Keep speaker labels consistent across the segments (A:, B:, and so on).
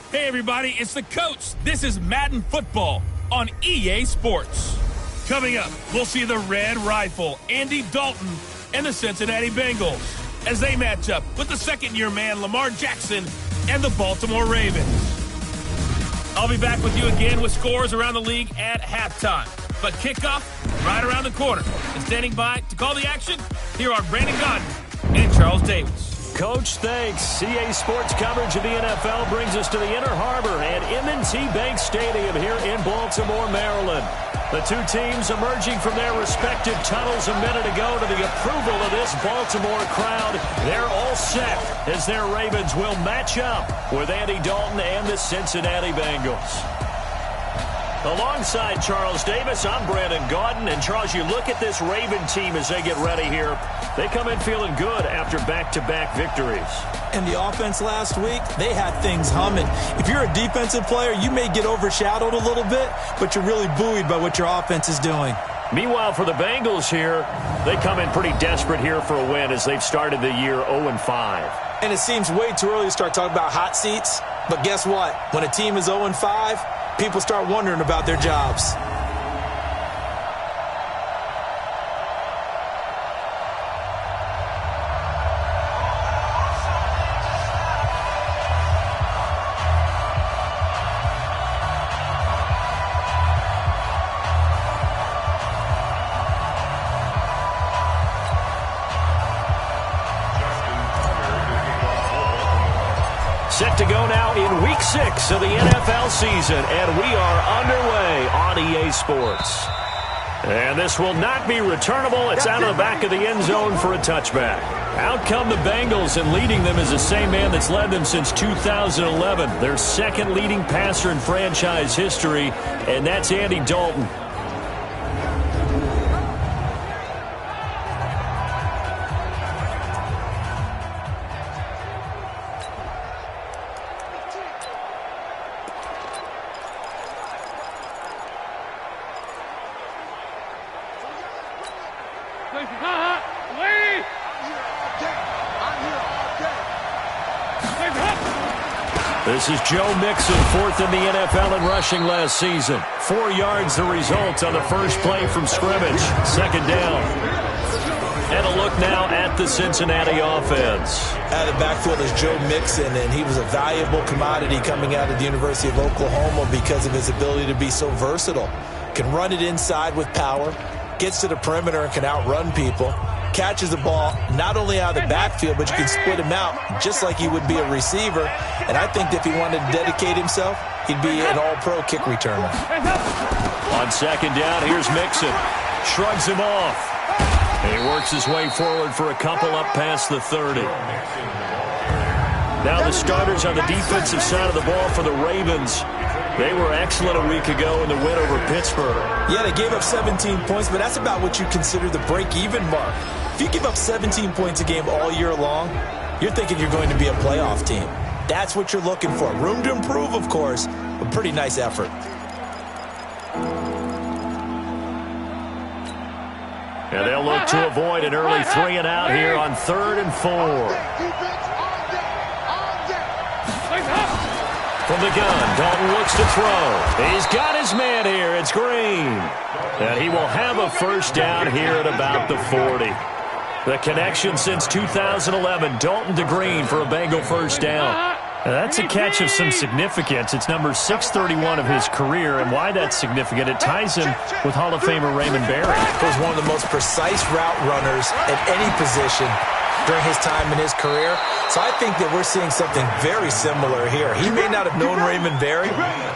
A: Hey everybody, it's the coach. This is Madden Football on EA Sports. Coming up, we'll see the Red Rifle, Andy Dalton, and the Cincinnati Bengals as they match up with the second-year man Lamar Jackson and the Baltimore Ravens. I'll be back with you again with scores around the league at halftime. But kickoff right around the corner. And standing by to call the action, here are Brandon Godden and Charles Davis.
B: Coach, thanks. CA Sports coverage of the NFL brings us to the Inner Harbor at M&T Bank Stadium here in Baltimore, Maryland. The two teams emerging from their respective tunnels a minute ago to the approval of this Baltimore crowd. They're all set as their Ravens will match up with Andy Dalton and the Cincinnati Bengals. Alongside Charles Davis, I'm Brandon Gaudin. And Charles, you look at this Raven team as they get ready here. They come in feeling good after back-to-back victories.
C: And the offense last week, they had things humming. If you're a defensive player, you may get overshadowed a little bit, but you're really buoyed by what your offense is doing.
B: Meanwhile, for the Bengals here, they come in pretty desperate here for a win as they've started the year 0-5.
C: And it seems way too early to start talking about hot seats. But guess what? When a team is 0-5, people start wondering about their jobs.
B: Set to go now in Week 6 of the NFL season, and we are underway on EA Sports. And this will not be returnable. It's out of the back of the end zone for a touchback. Out come the Bengals, and leading them is the same man that's led them since 2011, their second leading passer in franchise history, and that's Andy Dalton. This is Joe Mixon, fourth in the NFL in rushing last season. 4 yards the result on the first play from scrimmage. Second down. And a look now at the Cincinnati offense.
C: Out of the backfield is Joe Mixon, and he was a valuable commodity coming out of the University of Oklahoma because of his ability to be so versatile. Can run it inside with power, gets to the perimeter and can outrun people. Catches the ball not only out of the backfield, but you can split him out just like he would be a receiver. And I think if he wanted to dedicate himself, he'd be an all-pro kick returner.
B: On second down, here's Mixon. Shrugs him off. And he works his way forward for a couple up past the 30. Now the starters on the defensive side of the ball for the Ravens. They were excellent a week ago in the win over Pittsburgh.
C: Yeah, they gave up 17 points, but that's about what you consider the break-even mark. If you give up 17 points a game all year long, you're thinking you're going to be a playoff team. That's what you're looking for. Room to improve, of course, but pretty nice effort.
B: And they'll look to avoid an early 3-and-out here on 3rd and 4. From the gun, Dalton looks to throw. He's got his man here. It's Green. And he will have a first down here at about the 40. The connection since 2011, Dalton to Green for a Bengal first down. Now that's a catch of some significance. It's number 631 of his career, and why that's significant, it ties him with Hall of Famer Raymond Berry.
C: He was one of the most precise route runners at any position during his time in his career. So I think that we're seeing something very similar here. He may not have known Raymond Berry,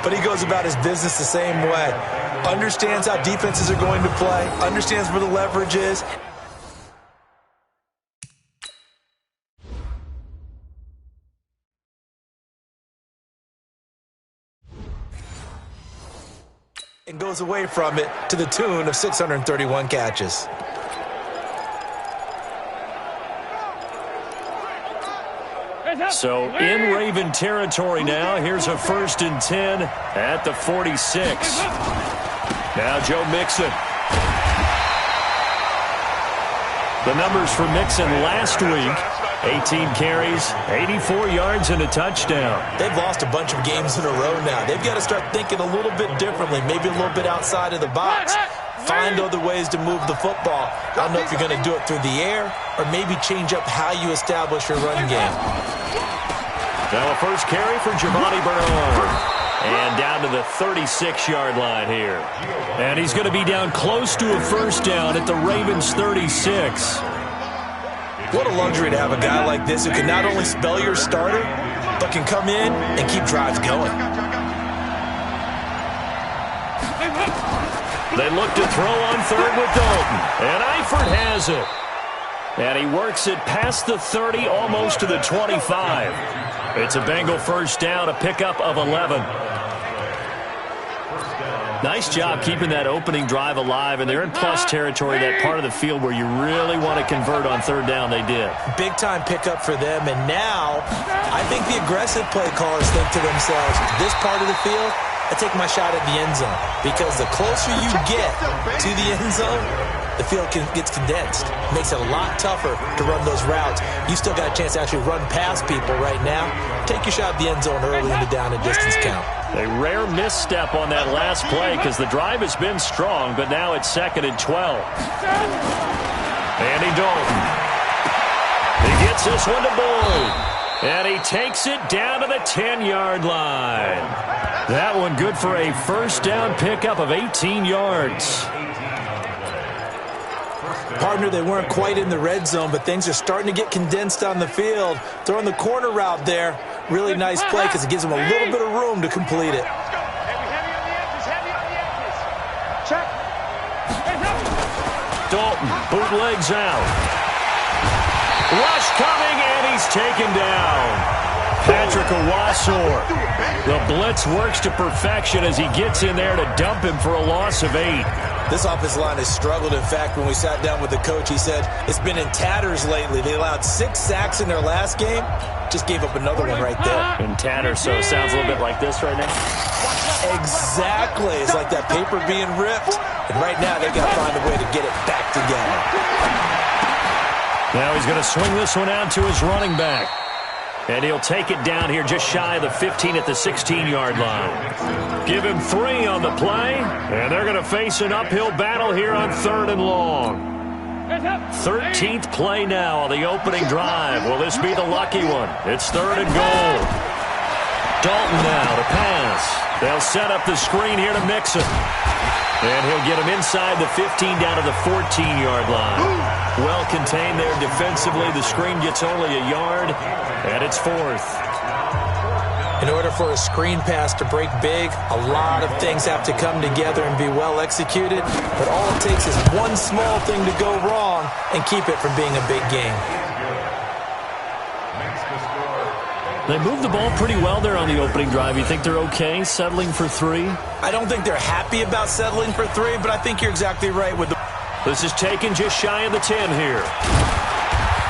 C: but he goes about his business the same way. Understands how defenses are going to play, understands where the leverage is. And goes away from it to the tune of 631 catches.
B: So in Raven territory now. Here's a 1st and 10 at the 46. Now Joe Mixon. The numbers for Mixon last week, 18 carries, 84 yards, and a touchdown.
C: They've lost a bunch of games in a row now. They've got to start thinking a little bit differently, maybe a little bit outside of the box. Find other ways to move the football. I don't know if you're going to do it through the air or maybe change up how you establish your run game.
B: Now a first carry for Giovanni Bernard. And down to the 36-yard line here. And he's going to be down close to a first down at the Ravens' 36.
C: What a luxury to have a guy like this who can not only spell your starter, but can come in and keep drives going.
B: They look to throw on third with Dalton. And Eifert has it. And he works it past the 30, almost to the 25. It's a Bengal first down, a pickup of 11. Nice job keeping that opening drive alive, and they're in plus territory, that part of the field where you really want to convert on third down. They did.
C: Big-time pickup for them, and now I think the aggressive play callers think to themselves, this part of the field, I take my shot at the end zone, because the closer you get to the end zone, the field gets condensed. Makes it a lot tougher to run those routes. You still got a chance to actually run past people right now. Take your shot at the end zone early in the down and distance count.
B: A rare misstep on that last play because the drive has been strong, but now it's 2nd and 12. Andy Dalton. He gets this one to Boyd. And he takes it down to the 10-yard line. That one good for a first down pickup of 18 yards.
C: Partner, they weren't quite in the red zone, but things are starting to get condensed on the field. Throwing the corner route there. Really nice play because it gives them a little bit of room to complete it.
B: Dalton bootlegs out. Rush coming, and he's taken down. Patrick Owasor. The blitz works to perfection as he gets in there to dump him for a loss of 8.
C: This offensive line has struggled. In fact, when we sat down with the coach, he said it's been in tatters lately. They allowed 6 sacks in their last game. Just gave up another one right there.
B: In tatters, so it sounds a little bit like this right now.
C: Exactly. It's like that paper being ripped. And right now, they got to find a way to get it back together.
B: Now he's going to swing this one out to his running back. And he'll take it down here just shy of the 15 at the 16-yard line. Give him 3 on the play. And they're going to face an uphill battle here on 3rd and long. 13th play now on the opening drive. Will this be the lucky one? It's 3rd and goal. Dalton now to pass. They'll set up the screen here to Mixon. And he'll get him inside the 15 down to the 14-yard line. Well contained there defensively. The screen gets only a yard, and it's 4th.
C: In order for a screen pass to break big, a lot of things have to come together and be well executed. But all it takes is one small thing to go wrong and keep it from being a big game.
B: They moved the ball pretty well there on the opening drive. You think they're okay settling for 3?
C: I don't think they're happy about settling for 3, but I think you're exactly right with the...
B: This is taken just shy of the 10 here.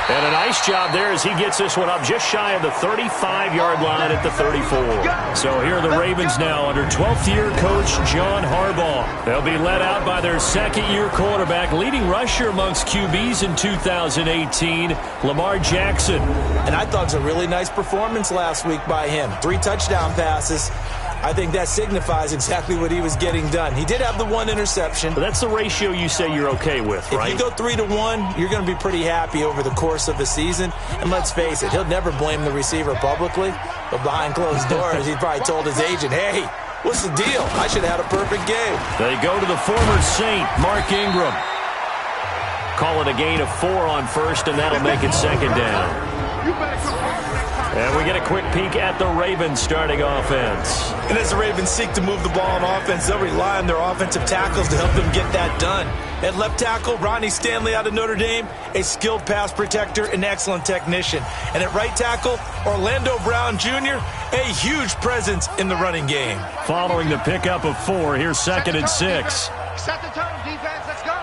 B: And a nice job there as he gets this one up just shy of the 35-yard line at the 34. So here are the Ravens now under 12th-year coach John Harbaugh. They'll be led out by their second-year quarterback, leading rusher amongst QBs in 2018, Lamar Jackson.
C: And I thought it was a really nice performance last week by him. 3 touchdown passes. I think that signifies exactly what he was getting done. He did have the 1 interception.
B: But that's the ratio you say you're okay with, right?
C: If you go 3-1, you're going to be pretty happy over the course of the season. And let's face it, he'll never blame the receiver publicly. But behind closed doors, he probably told his agent, hey, what's the deal? I should have had a perfect game.
B: They go to the former Saint, Mark Ingram. Call it a gain of 4 on first, and that'll make it 2nd down. And we get a quick peek at the Ravens starting offense.
C: And as the Ravens seek to move the ball on offense, they'll rely on their offensive tackles to help them get that done. At left tackle, Ronnie Stanley out of Notre Dame, a skilled pass protector and excellent technician. And at right tackle, Orlando Brown Jr., a huge presence in the running game.
B: Following the pickup of 4, here's 2nd and 6.
D: Set the tone, defense, let's go.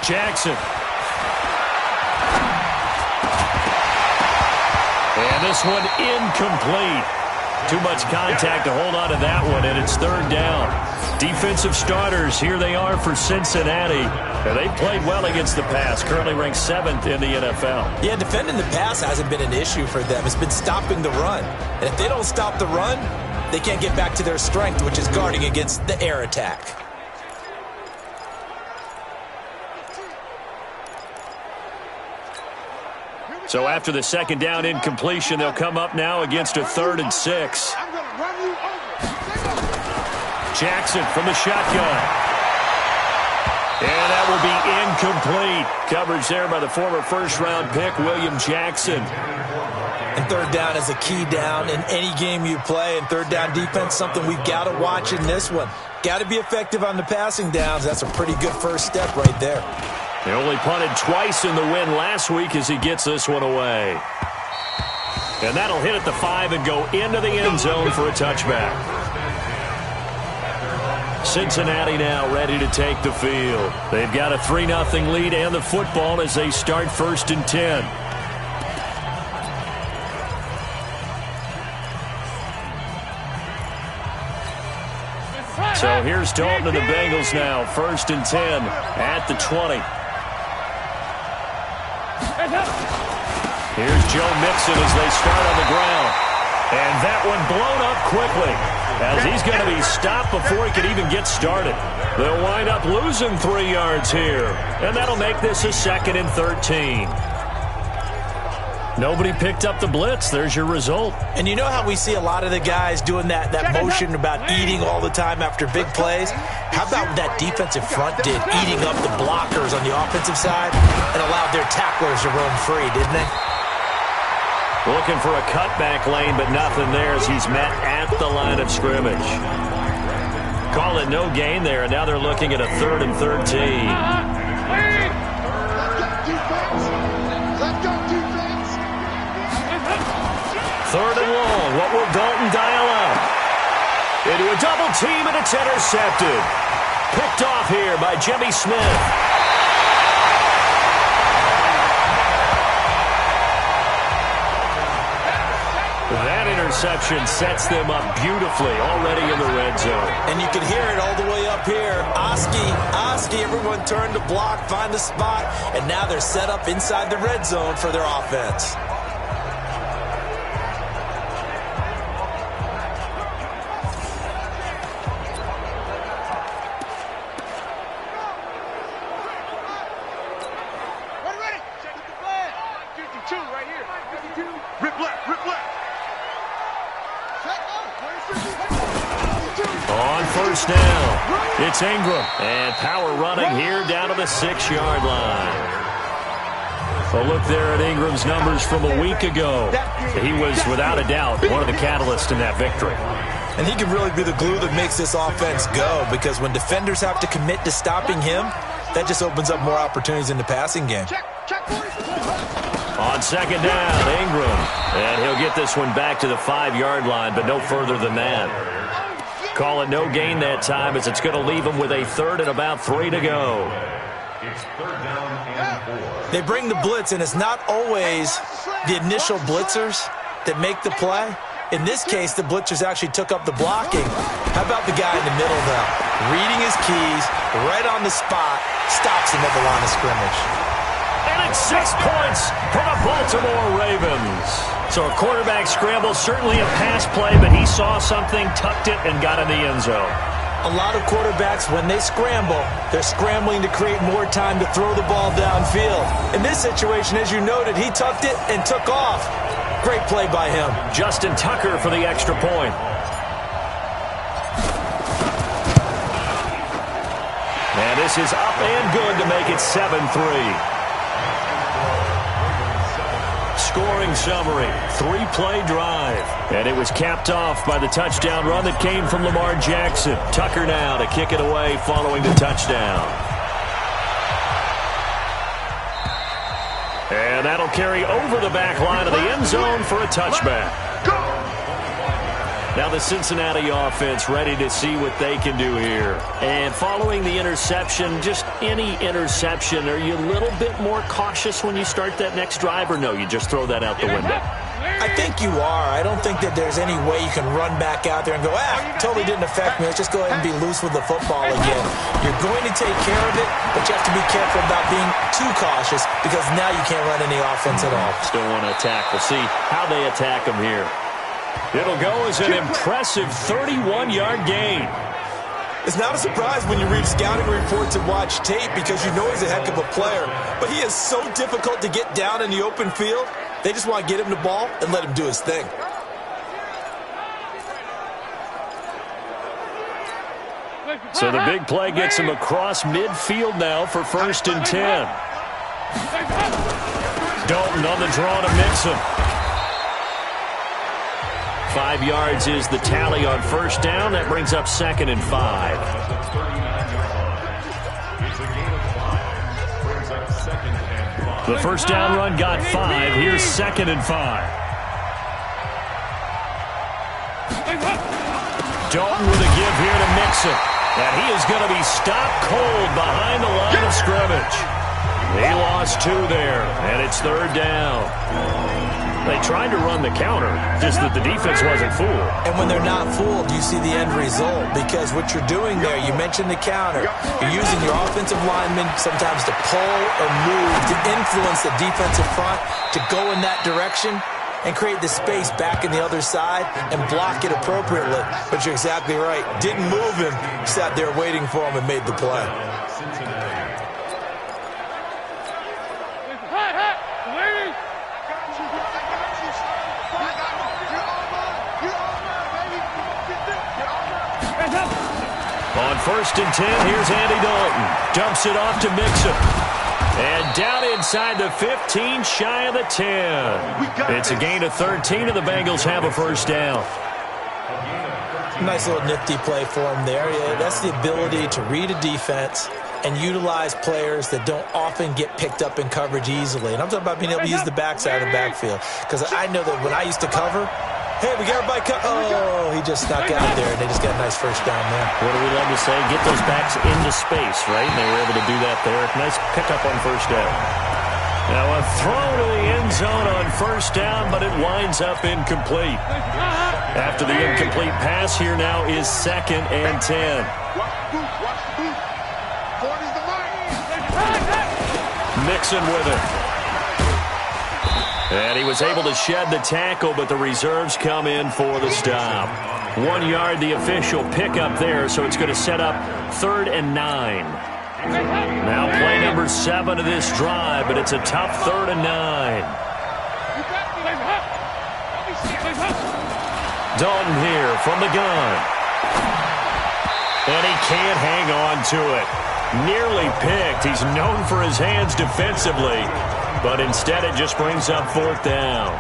B: Jackson. And this one incomplete. Too much contact to hold on to that one, and it's third down. Defensive starters, here they are for Cincinnati. And they played well against the pass, currently ranked 7th in the NFL.
C: Yeah, defending the pass hasn't been an issue for them. It's been stopping the run. And if they don't stop the run, they can't get back to their strength, which is guarding against the air attack.
B: So after the second down incompletion, they'll come up now against a 3rd and 6. Jackson from the shotgun. And that will be incomplete. Coverage there by the former first-round pick, William Jackson.
C: And third down is a key down in any game you play. And third down defense, something we've got to watch in this one. Got to be effective on the passing downs. That's a pretty good first step right there.
B: They only punted twice in the win last week as he gets this one away. And that'll hit at the 5 and go into the end zone for a touchback. Cincinnati now ready to take the field. They've got a 3-0 lead and the football as they start 1st and 10. So here's Dalton and the Bengals now. 1st and 10 at the 20. Here's Joe Mixon as they start on the ground. And that one blown up quickly as he's going to be stopped before he can even get started. They'll wind up losing 3 yards here. And that'll make this a 2nd and 13. Nobody picked up the blitz. There's your result.
C: And you know how we see a lot of the guys doing that motion about eating all the time after big plays? How about what that defensive front did, eating up the blockers on the offensive side and allowed their tacklers to roam free, didn't they?
B: Looking for a cutback lane, but nothing there as he's met at the line of scrimmage. Call it no gain there, and now they're looking at a 3rd and 13. Third and long. What will Dalton dial up? Into a double team, and it's intercepted. Picked off here by Jimmy Smith. That interception sets them up beautifully already in the red zone.
C: And you can hear it all the way up here. Oski, everyone turn to block, find a spot, and now they're set up inside the red zone for their offense.
B: On first down, it's Ingram. And power running here down to the 6-yard line. A look there at Ingram's numbers from a week ago. He was, without a doubt, one of the catalysts in that victory.
C: And he can really be the glue that makes this offense go, because when defenders have to commit to stopping him, that just opens up more opportunities in the passing game.
B: On second down, Ingram. And he'll get this one back to the 5-yard line, but no further than that. Call it no gain that time as it's going to leave him with a 3rd and about 3 to go.
E: It's 3rd down and 4.
C: They bring the blitz, and it's not always the initial blitzers that make the play. In this case, the blitzers actually took up the blocking. How about the guy in the middle, though? Reading his keys, right on the spot, stops him at the line of scrimmage.
B: And it's 6 points for the Baltimore Ravens. So a quarterback scramble, certainly a pass play, but he saw something, tucked it, and got in the end zone.
C: A lot of quarterbacks, when they scramble, they're scrambling to create more time to throw the ball downfield. In this situation, as you noted, he tucked it and took off. Great play by him.
B: Justin Tucker for the extra point. And this is up and good to make it 7-3. Scoring summary, 3-play drive. And it was capped off by the touchdown run that came from Lamar Jackson. Tucker now to kick it away following the touchdown. And that'll carry over the back line of the end zone for a touchback. Now the Cincinnati offense ready to see what they can do here. And following the interception, just any interception, are you a little bit more cautious when you start that next drive, or no, you just throw that out the window?
C: I think you are. I don't think that there's any way you can run back out there and go, totally didn't affect me. Let's just go ahead and be loose with the football again. You're going to take care of it, but you have to be careful about being too cautious because now you can't run any offense at all.
B: Still want to attack. We'll see how they attack him here. It'll go as an impressive 31-yard gain.
C: It's not a surprise when you read scouting reports and watch tape because you know he's a heck of a player. But he is so difficult to get down in the open field. They just want to get him the ball and let him do his thing.
B: So the big play gets him across midfield now for 1st and 10. Dalton on the draw to mix him. 5 yards is the tally on 1st down. That brings up 2nd and 5. The 1st down run got 5. Here's 2nd and 5. Dalton with a give here to Mixon. And he is going to be stopped cold behind the line of scrimmage. He lost 2 there, and it's 3rd down. They tried to run the counter, just that the defense wasn't fooled.
C: And when they're not fooled, you see the end result. Because what you're doing there, you mentioned the counter. You're using your offensive linemen sometimes to pull or move, to influence the defensive front, to go in that direction and create the space back in the other side and block it appropriately. But you're exactly right. Didn't move him, sat there waiting for him and made the play.
B: On 1st and 10, here's Andy Dalton. Dumps it off to Mixon. And down inside the 15, shy of the 10. It's a gain of 13, and the Bengals have a 1st down.
C: Nice little nifty play for him there. Yeah, that's the ability to read a defense and utilize players that don't often get picked up in coverage easily. And I'm talking about being able to use the backside of the backfield. Because I know that when I used to cover, hey, we got everybody oh, he just snuck out there, and they just got a nice 1st down there.
B: What do we love to say? Get those backs into space, right? And they were able to do that there. Nice pickup on 1st down. Now a throw to the end zone on 1st down, but it winds up incomplete. After the incomplete pass, here now is 2nd and 10. Mixon with it. And he was able to shed the tackle, but the reserves come in for the stop. 1 yard, the official pickup there, so it's going to set up 3rd and 9. Now play number 7 of this drive, but it's a tough 3rd and 9. Dalton here from the gun. And he can't hang on to it. Nearly picked. He's known for his hands defensively, but instead it just brings up 4th down.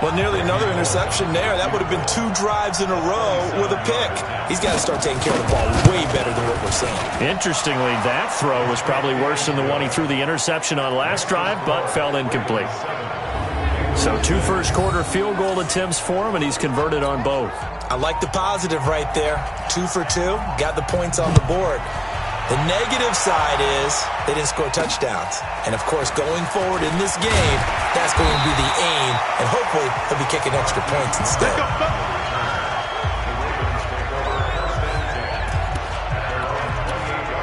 C: Well, nearly another interception there. That would have been 2 drives in a row with a pick. He's got to start taking care of the ball way better than what we're seeing.
B: Interestingly, that throw was probably worse than the one he threw the interception on last drive, but fell incomplete. So 2 first-quarter field goal attempts for him, and he's converted on both.
C: I like the positive right there. 2 for 2. Got the points on the board. The negative side is they didn't score touchdowns. And, of course, going forward in this game, that's going to be the aim. And hopefully he'll be kicking extra points instead.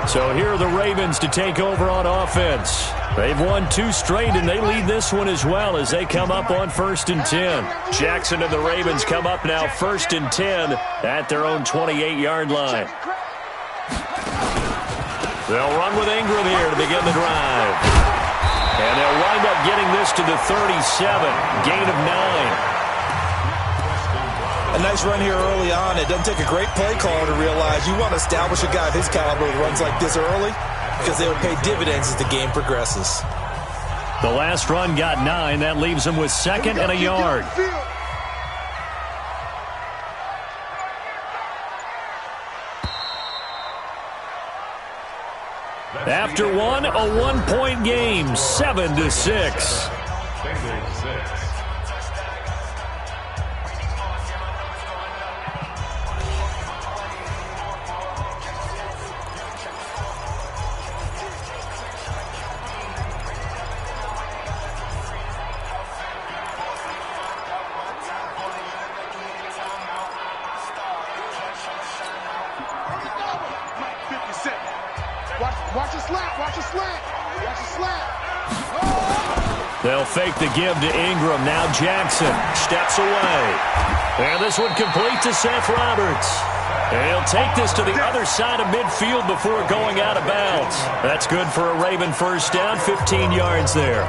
B: So here are the Ravens to take over on offense. They've won 2 straight, and they lead this one as well as they come up on 1st and 10. Jackson and the Ravens come up now 1st and 10 at their own 28-yard line. They'll run with Ingram here to begin the drive. And they'll wind up getting this to the 37. Gain of 9.
C: A nice run here early on. It doesn't take a great play caller to realize you want to establish a guy of his caliber that runs like this early because they will pay dividends as the game progresses.
B: The last run got 9. That leaves him with 2nd and a yard. After one, a 1-point game, 7-6.
D: Watch a slap. Watch a slap. Watch a slap.
B: They'll fake the give to Ingram. Now Jackson steps away. And this one complete to Seth Roberts. And he'll take this to the other side of midfield before going out of bounds. That's good for a Raven first down, 15 yards there.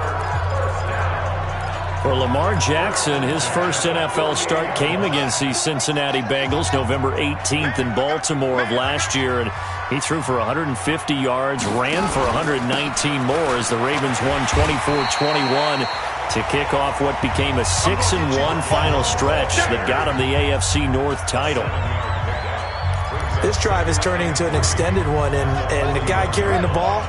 B: For Lamar Jackson, his first NFL start came against the Cincinnati Bengals November 18th in Baltimore of last year. And he threw for 150 yards, ran for 119 more as the Ravens won 24-21 to kick off what became a 6-1 final stretch that got him the AFC North title.
C: This drive is turning into an extended one, and the guy carrying the ball,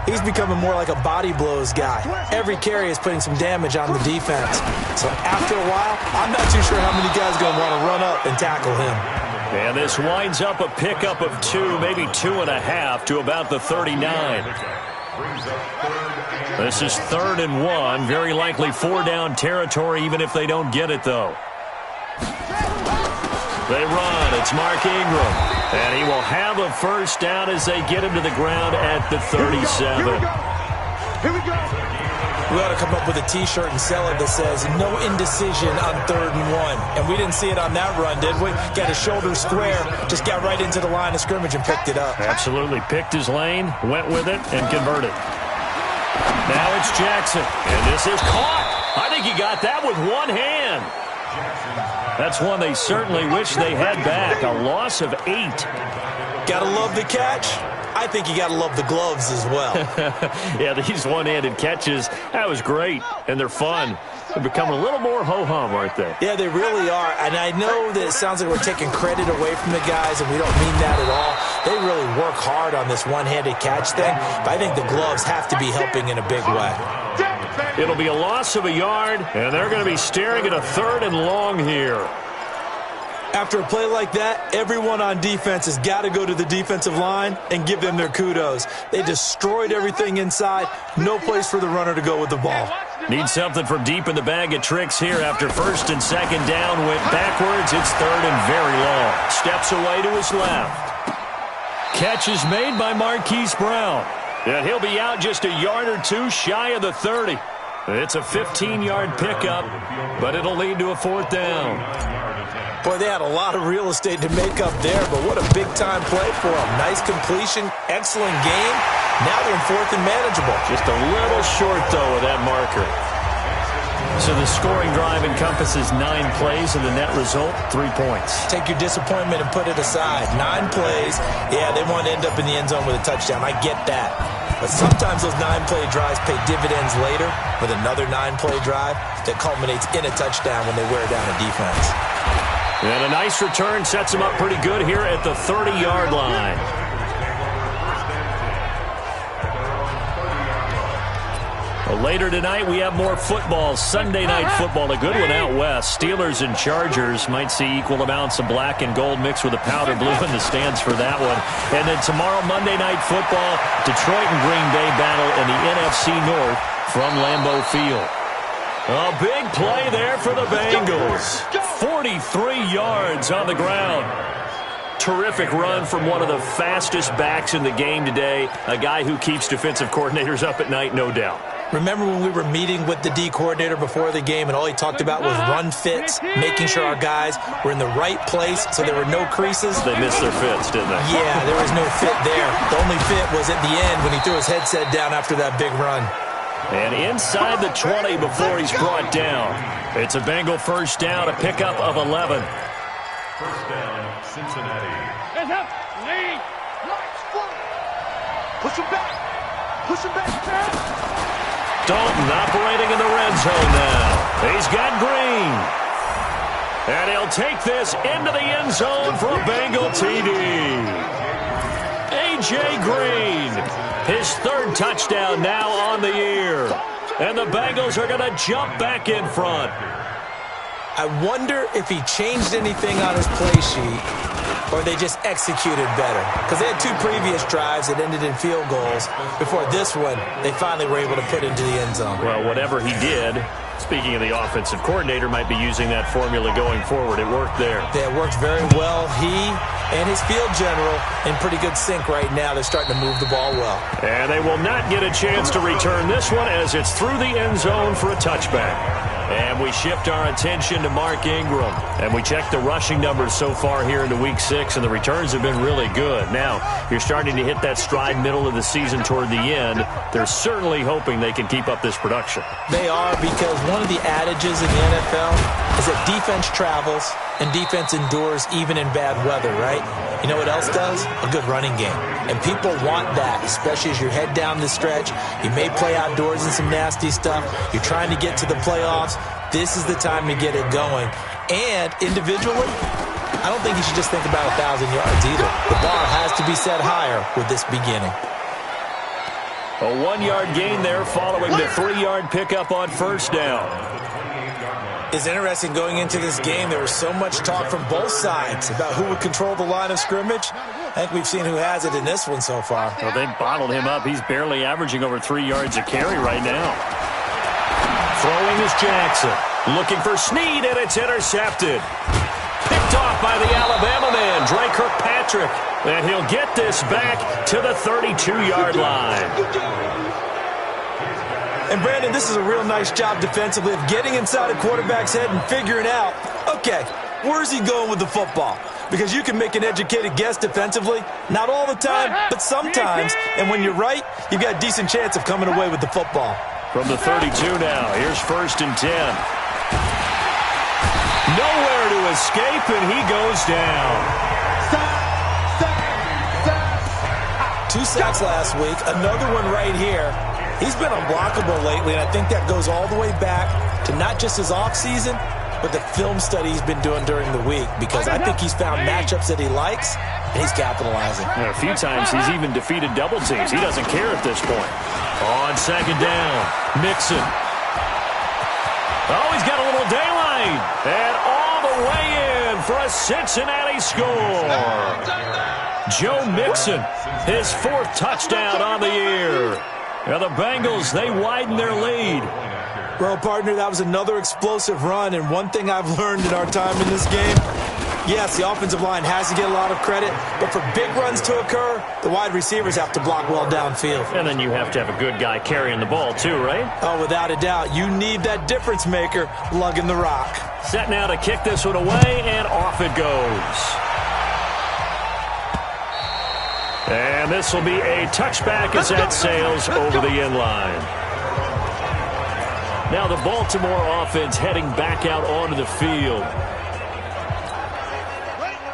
C: he's becoming more like a body blows guy. Every carry is putting some damage on the defense. So after a while, I'm not too sure how many guys are going to want to run up and tackle him.
B: And this winds up a pickup of 2, maybe 2.5 to about the 39. This is 3rd and 1, very likely 4-down territory even if they don't get it, though. They run. It's Mark Ingram. And he will have a first down as they get him to the ground at the 37.
D: Here we go.
C: We ought to come up with a T-shirt and sell it that says, no indecision on 3rd and 1. And we didn't see it on that run, did we? Got his shoulder square, just got right into the line of scrimmage and picked it up.
B: Absolutely. Picked his lane, went with it, and converted. Now it's Jackson. And this is caught. I think he got that with one hand. That's one they certainly wish they had back. A loss of 8.
C: Gotta love the catch. I think you gotta love the gloves as well.
B: Yeah, these one-handed catches, that was great. And they're fun. They've become a little more ho-hum, aren't they?
C: Yeah, they really are. And I know that it sounds like we're taking credit away from the guys, and we don't mean that at all. They really work hard on this one-handed catch thing. But I think the gloves have to be helping in a big way.
B: It'll be a loss of a yard, and they're going to be staring at a 3rd and long here.
C: After a play like that, everyone on defense has got to go to the defensive line and give them their kudos. They destroyed everything inside. No place for the runner to go with the ball.
B: Need something from deep in the bag of tricks here after 1st and 2nd down. Went backwards. It's 3rd and very long. Steps away to his left. Catch is made by Marquise Brown. And he'll be out just a yard or 2 shy of the 30. It's a 15-yard pickup, but it'll lead to a 4th down.
C: Boy, they had a lot of real estate to make up there, but what a big-time play for them. Nice completion, excellent game. Now they're in 4th and manageable.
B: Just a little short, though, of that marker. So the scoring drive encompasses 9 plays, and the net result, 3 points.
C: Take your disappointment and put it aside. 9 plays. Yeah, they want to end up in the end zone with a touchdown. I get that. But sometimes those 9-play drives pay dividends later with another 9-play drive that culminates in a touchdown when they wear down a defense.
B: And a nice return sets them up pretty good here at the 30-yard line. Well, later tonight, we have more football. Sunday night football, a good one out west. Steelers and Chargers might see equal amounts of black and gold mixed with a powder blue in the stands for that one. And then tomorrow, Monday night football, Detroit and Green Bay battle in the NFC North from Lambeau Field. A big play there for the Bengals. 43 yards on the ground. Terrific run from one of the fastest backs in the game today. A guy who keeps defensive coordinators up at night, no doubt.
C: Remember when we were meeting with the D coordinator before the game and all he talked about was run fits, making sure our guys were in the right place so there were no creases?
B: They missed their fits, didn't they?
C: Yeah, there was no fit there. The only fit was at the end when he threw his headset down after that big run.
B: And inside the 20 before he's brought down. It's a Bengal first down, a pickup of 11.
E: First down, Cincinnati.
D: Hands up. Lead. Push him back. Push him back.
B: Dalton operating in the red zone now. He's got Green. And he'll take this into the end zone for a Bengal TD. A.J. Green, his 3rd touchdown now on the year. And the Bengals are going to jump back in front.
C: I wonder if he changed anything on his play sheet or they just executed better. Because they had 2 previous drives that ended in field goals. Before this one, they finally were able to put into the end zone.
B: Well, whatever he did, Speaking of the offensive coordinator, might be using that formula going forward. It worked there.
C: Yeah, it worked very well. He and his field general in pretty good sync right now. They're starting to move the ball well.
B: And they will not get a chance to return this one as it's through the end zone for a touchback. And we shift our attention to Mark Ingram. And we check the rushing numbers so far here into Week 6, and the returns have been really good. Now, you're starting to hit that stride middle of the season toward the end. They're certainly hoping they can keep up this production.
C: They are, because one of the adages in the NFL is that defense travels and defense endures even in bad weather, right? You know what else does? A good running game. And people want that, especially as you head down the stretch. You may play outdoors in some nasty stuff. You're trying to get to the playoffs. This is the time to get it going. And individually, I don't think you should just think about 1,000 yards either. The bar has to be set higher with this beginning.
B: A 1-yard gain there following the 3-yard pickup on first down.
C: It's interesting going into this game. There was so much talk from both sides about who would control the line of scrimmage. I think we've seen who has it in this one so far.
B: Well, they bottled him up. He's barely averaging over 3 yards a carry right now. Throwing is Jackson. Looking for Snead, and it's intercepted. Picked off by the Alabama man, Dre Kirkpatrick. And he'll get this back to the 32-yard line.
C: And, Brandon, this is a real nice job defensively of getting inside a quarterback's head and figuring out, okay, where's he going with the football? Because you can make an educated guess defensively. Not all the time, but sometimes. And when you're right, you've got a decent chance of coming away with the football.
B: From the 32 now, here's 1st and 10. Nowhere to escape, and he goes down.
C: 2 sacks last week, another one right here. He's been unblockable lately, and I think that goes all the way back to not just his offseason, but the film study he's been doing during the week, because I think he's found matchups that he likes, and he's capitalizing.
B: A few times he's even defeated double teams. He doesn't care at this point. On 2nd down, Mixon. Oh, he's got a little daylight. And all the way in for a Cincinnati score. Joe Mixon, his 4th touchdown on the year. Now the Bengals, they widen their lead.
C: Well, partner, that was another explosive run, and one thing I've learned in our time in this game, yes, the offensive line has to get a lot of credit, but for big runs to occur, the wide receivers have to block well downfield.
B: And then you have to have a good guy carrying the ball too, right?
C: Oh, without a doubt. You need that difference maker lugging the rock.
B: Set now to kick this one away, and off it goes. And this will be a touchback as that sails over the end line. Now the Baltimore offense heading back out onto the field.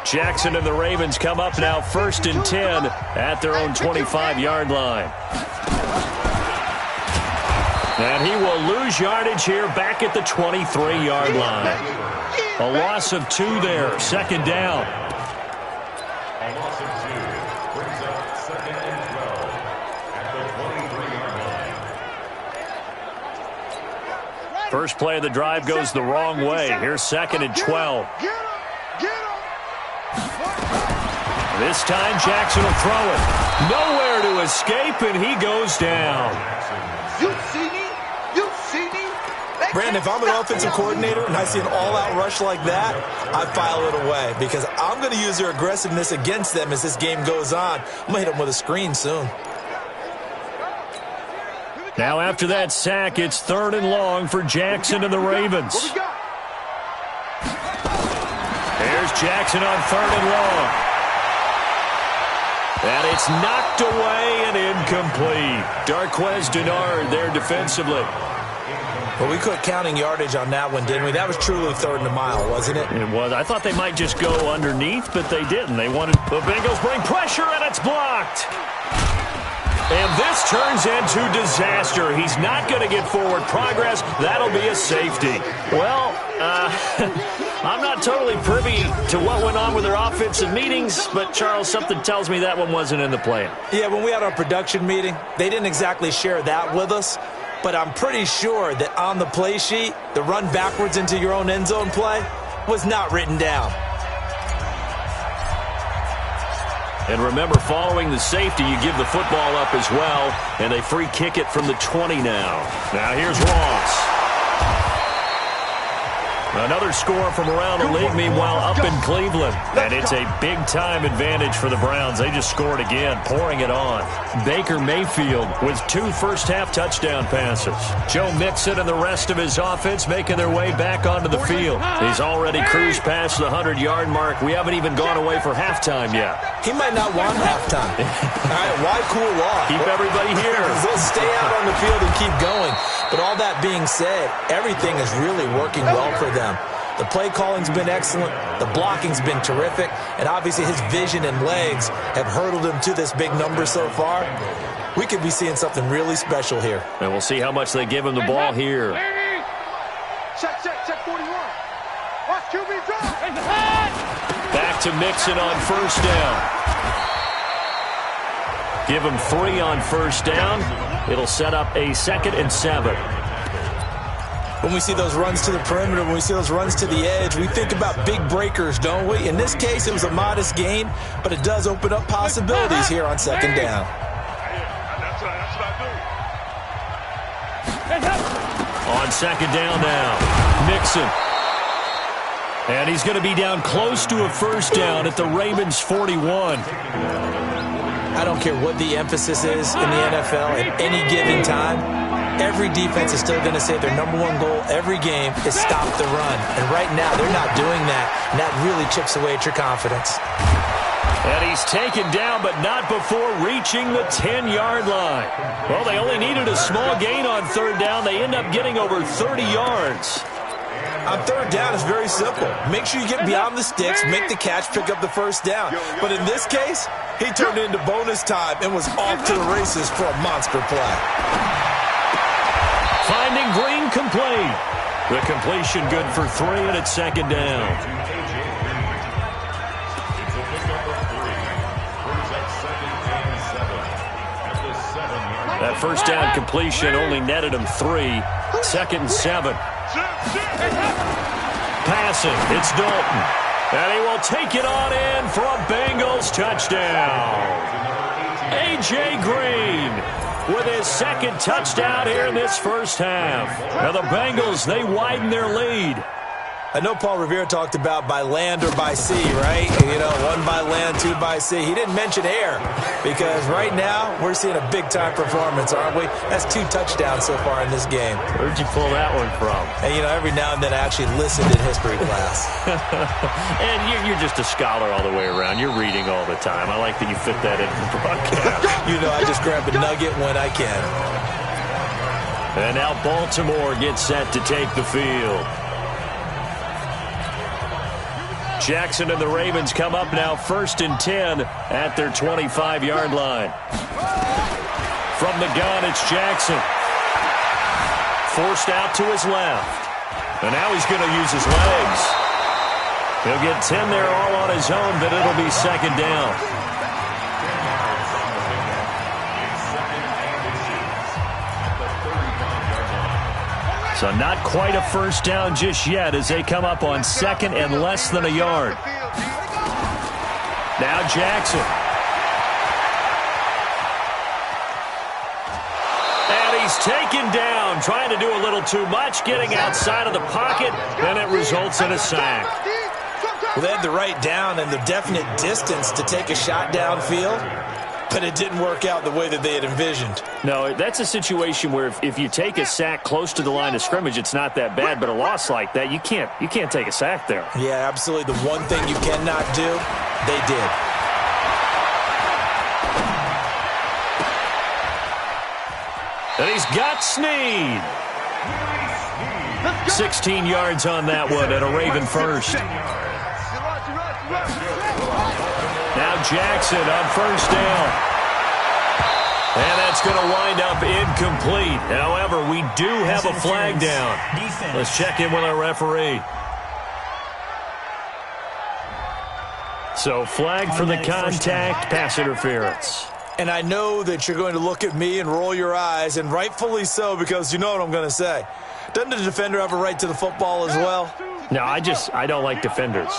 B: Jackson and the Ravens come up now 1st and 10 at their own 25-yard line. And he will lose yardage here back at the 23-yard line. A loss of 2 there, 2nd down.
E: A loss of 2 brings up 2nd and 12 at the 23-yard line.
B: First play of the drive goes the wrong way. Here's 2nd and 12. This time Jackson will throw it. Nowhere to escape, and he goes down.
D: You see me? You see me?
C: Brandon, if I'm an offensive coordinator and I see an all-out rush like that, I file it away, because I'm going to use their aggressiveness against them as this game goes on. I'm going to hit them with a screen soon.
B: Now after that sack, it's 3rd and long for Jackson and the Ravens. Here's Jackson on 3rd and long. And it's knocked away and incomplete. Darquez Denard there defensively.
C: Well, we quit counting yardage on that one, didn't we? That was truly 3rd and a mile, wasn't it?
B: It was. I thought they might just go underneath, but they didn't. They wanted the Bengals bring pressure, and it's blocked. And this turns into disaster. He's not going to get forward progress. That'll be a safety. Well, I'm not totally privy to what went on with their offensive meetings, but, Charles, something tells me that one wasn't in the plan.
C: Yeah, when we had our production meeting, they didn't exactly share that with us, but I'm pretty sure that on the play sheet, the run backwards into your own end zone play was not written down.
B: And remember, following the safety, you give the football up as well, and they free kick it from the 20 now. Now here's Ross. Another score from around the league, meanwhile, up in Cleveland. And it's a big-time advantage for the Browns. They just scored again, pouring it on. Baker Mayfield with 2 first-half touchdown passes. Joe Mixon and the rest of his offense making their way back onto the field. He's already cruised past the 100-yard mark. We haven't even gone away for halftime yet.
C: He might not want halftime. All right, why cool off?
B: Keep everybody here.
C: Let's stay out on the field and keep going. But all that being said, everything is really working well for them. The play calling's been excellent. The blocking's been terrific. And obviously his vision and legs have hurdled him to this big number so far. We could be seeing something really special here.
B: And we'll see how much they give him the ball here.
D: Check 41. Watch QB drive.
B: Back to Mixon on first down. Give him 3 on first down. It'll set up a 2nd and 7.
C: When we see those runs to the perimeter, when we see those runs to the edge, we think about big breakers, don't we? In this case, it was a modest gain, but it does open up possibilities here on 2nd down.
E: That's what I do.
B: On 2nd down now, Mixon. And he's going to be down close to a first down at the Ravens' 41.
C: I don't care what the emphasis is in the NFL at any given time. Every defense is still going to say their number 1 goal every game is stop the run. And right now, they're not doing that, and that really chips away at your confidence.
B: And he's taken down, but not before reaching the 10-yard line. Well, they only needed a small gain on 3rd down. They end up getting over 30 yards.
C: On 3rd down, it's very simple. Make sure you get beyond the sticks, make the catch, pick up the first down. But in this case, he turned into bonus time and was off to the races for a monster play.
B: Finding Green complete. The completion good for 3, and it's 2nd down. That first down completion only netted him 3. 2nd and 7. Passing, it's Dalton. And he will take it on in for a Bengals touchdown. A.J. Green with his 2nd touchdown here in this first half. Now the Bengals, they widen their lead.
C: I know Paul Revere talked about by land or by sea, right? You know, 1 by land, 2 by sea. He didn't mention air because right now we're seeing a big-time performance, aren't we? That's 2 touchdowns so far in this game.
B: Where'd you pull that one from?
C: And, you know, every now and then I actually listened in history class.
B: And you're just a scholar all the way around. You're reading all the time. I like that you fit that in for broadcast.
C: You know, I just grab a nugget when I can.
B: And now Baltimore gets set to take the field. Jackson and the Ravens come up now 1st and 10 at their 25-yard line. From the gun, it's Jackson. Forced out to his left. And now he's going to use his legs. He'll get 10 there all on his own, but it'll be 2nd down. So not quite a first down just yet as they come up on 2nd and less than a yard. Now Jackson. And he's taken down, trying to do a little too much, getting outside of the pocket, and it results in a sack.
C: Well, they had the right down and the definite distance to take a shot downfield, but it didn't work out the way that they had envisioned.
B: No, that's a situation where if you take a sack close to the line of scrimmage, it's not that bad, but a loss like that, you can't take a sack there.
C: Yeah, absolutely. The one thing you cannot do, they did.
B: And he's got Snead. 16 yards on that one and a Raven first. Now Jackson on first down. And that's going to wind up incomplete. However, we do have a flag down. Let's check in with our referee. So flag for the contact, pass interference.
C: And I know that you're going to look at me and roll your eyes, and rightfully so, because you know what I'm going to say. Doesn't the defender have a right to the football as well?
B: No, I don't like defenders.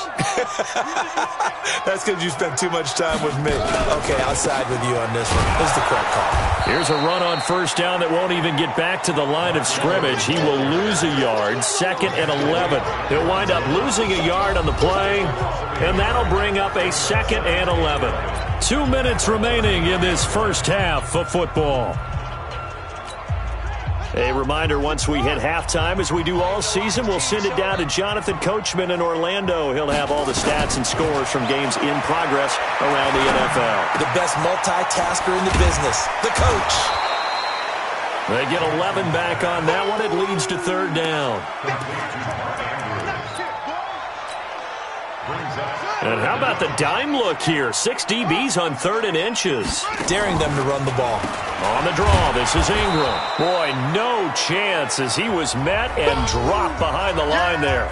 C: That's because you spent too much time with me. Okay, I'll side with you on this one. This is the correct call.
B: Here's a run on first down that won't even get back to the line of scrimmage. He will lose a yard, 2nd and 11. He'll wind up losing a yard on the play, and that'll bring up a 2nd and 11. 2 minutes remaining in this first half of football. A reminder, once we hit halftime, as we do all season, we'll send it down to Jonathan Coachman in Orlando. He'll have all the stats and scores from games in progress around the NFL.
C: The best multitasker in the business, the coach.
B: They get 11 back on that one. It leads to 3rd down. And how about the dime look here? 6 DBs on 3rd and inches.
C: Daring them to run the ball.
B: On the draw, this is Ingram. Boy, no chance as he was met and dropped behind the line there.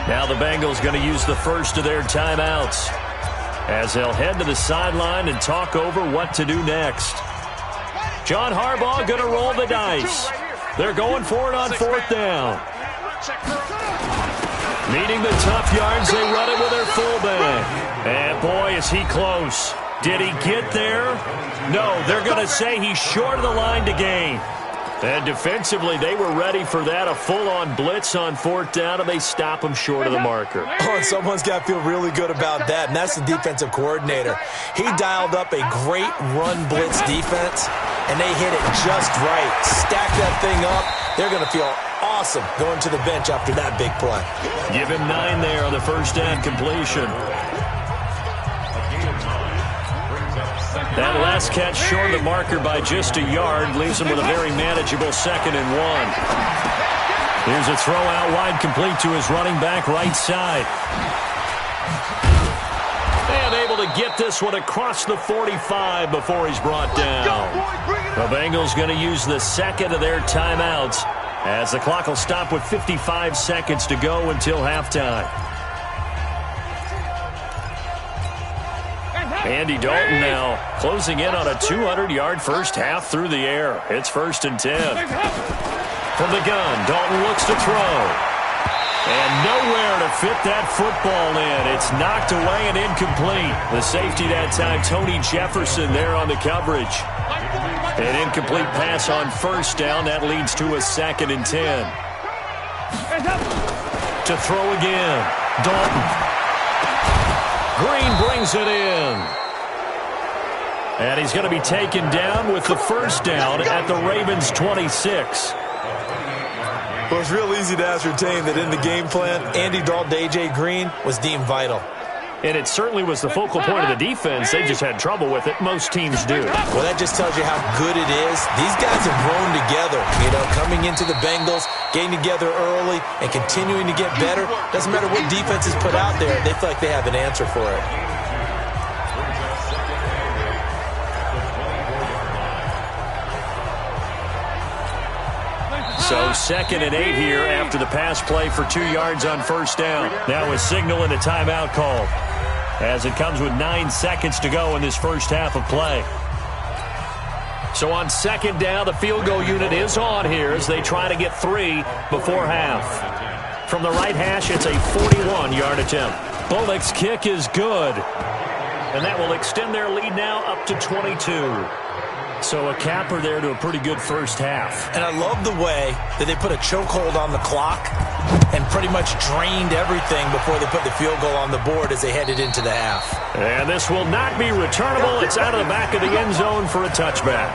B: Now the Bengals going to use the first of their timeouts as they'll head to the sideline and talk over what to do next. John Harbaugh going to roll the dice. They're going for it on 4th down. Needing the tough yards, they run it with their fullback. And boy, is he close. Did he get there? No, they're going to say he's short of the line to gain. And defensively, they were ready for that, a full-on blitz on 4th down, and they stop him short of the marker.
C: Oh, and someone's got to feel really good about that, and that's the defensive coordinator. He dialed up a great run blitz defense, and they hit it just right. Stack that thing up. They're going to feel awesome going to the bench after that big play.
B: Give him 9 there on the first down completion. That last catch short of the marker by just a yard leaves him with a very manageable 2nd and 1. Here's a throw out wide complete to his running back right side. And able to get this one across the 45 before he's brought down. The Bengals going to use the 2nd of their timeouts as the clock will stop with 55 seconds to go until halftime. Andy Dalton now closing in on a 200-yard first half through the air. It's 1st and 10. From the gun, Dalton looks to throw. And nowhere to fit that football in. It's knocked away and incomplete. The safety that time, Tony Jefferson there on the coverage. An incomplete pass on first down. That leads to a 2nd and 10. To throw again, Dalton. Green brings it in. And he's going to be taken down with the first down at the Ravens' 26.
C: Well, it's real easy to ascertain that in the game plan, Andy Dalton, A.J. Green was deemed vital.
B: And it certainly was the focal point of the defense. They just had trouble with it. Most teams do.
C: Well, that just tells you how good it is. These guys have grown together, coming into the Bengals, getting together early, and continuing to get better. Doesn't matter what defense is put out there. They feel like they have an answer for it.
B: So 2nd and 8 here after the pass play for 2 yards on first down. Now a signal and a timeout call as it comes with 9 seconds to go in this first half of play. So on 2nd down, the field goal unit is on here as they try to get 3 before half. From the right hash, it's a 41-yard attempt. Bullock's kick is good. And that will extend their lead now up to 22. So a capper there to a pretty good first half.
C: And I love the way that they put a chokehold on the clock and pretty much drained everything before they put the field goal on the board as they headed into the half.
B: And this will not be returnable. It's out of the back of the end zone for a touchback.